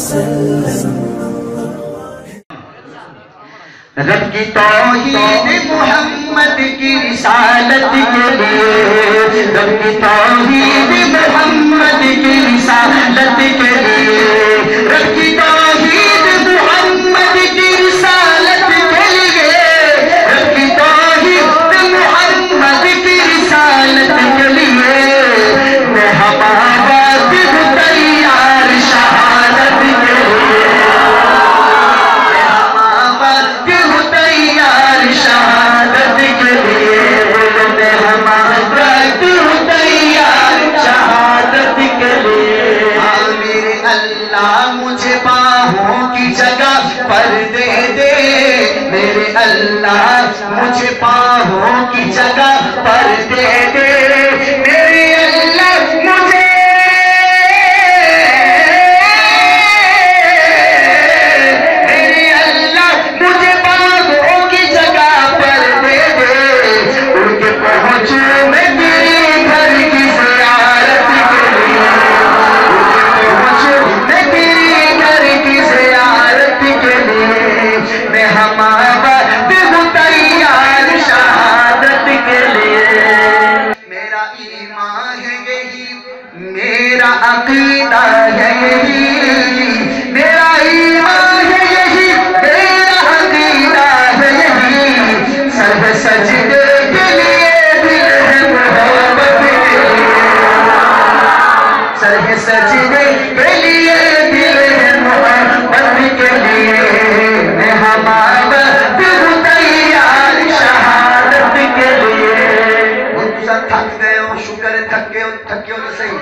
وسلم. رب کی توحید محمد کی رسالت کے لیے، رب کی توحید محمد کی رسالت کے لیے، رب کی توحید محمد کی رسالت کے لیے، رب کی توحید محمد کی رسالت کے لیے میں ہمارا دل تیار شہادت کے لیے، شہادت کے لیے میں ہمارا دل تیار شہادت کے لیے. میرے اللہ مجھے باہوں کی جگہ پر دے دے، میرے اللہ مجھے باہوں کی جگہ پر دے دے، میرے اللہ مجھے عقیدہ ہے یہی، میرا ایمان ہے یہی، میرا عقیدہ ہے یہی، سر سجدے کے لیے دل ہے محبت کے لیے، سر سجدے کے لیے دل ہے محبت کے لیے میں ہمارا دل تیار شہادت کے لیے. تھک گئے ہو، شکر تھکے ہو تو صحیح،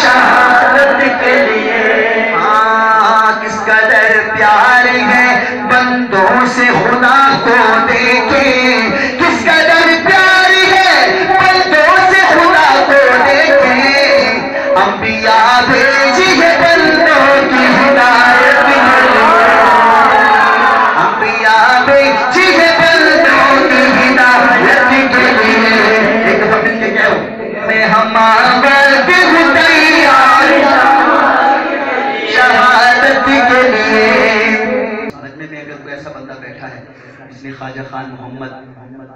شہادت کے لیے. کس قدر پیار ہے بندوں سے خدا کو دیکھے، کس قدر پیار ہے بندوں سے خدا کو دیکھے، انبیاء بھیجی ہے بندوں کی ہدایت کے لیے، انبیاء بھیجی ہے بندوں کی ہدایت کے لیے. ایک دفعہ مل کے کہو میں ہمارا دل تیار شہادت کے لیے. مجمع میں اگر کوئی ایسا بندہ بیٹھا ہے جس نے خواجہ خان محمد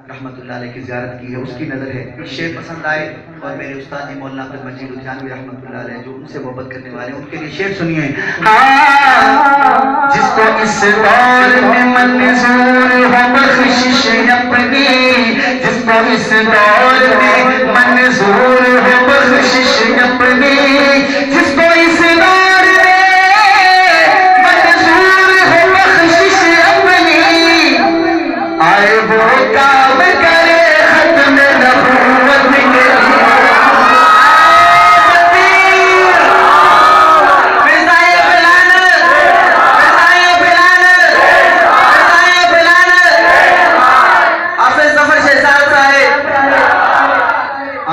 رحمت اللہ علیہ کی زیارت کی ہے، اس کی نظر ہے شعر پسند آئے، اور میرے استاد جی مولانا عبد المجید الجانوی رحمت اللہ علیہ جو ان سے محبت کرنے والے ہیں، ان کے لیے شعر سنیے. جس کو اس دور میں منظور ہو بخشش اپنی، جس کو اس دور میں منظور ہو بخشش اپنی، جس کو اس دور میں منظور ہو بخشش اپنی، آئے وہ کام کرے ختم نبوت کے لیے.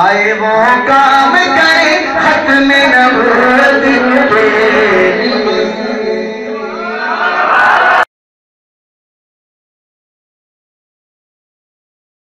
آئے وہ کام کرے ختم نبوت کے لیے.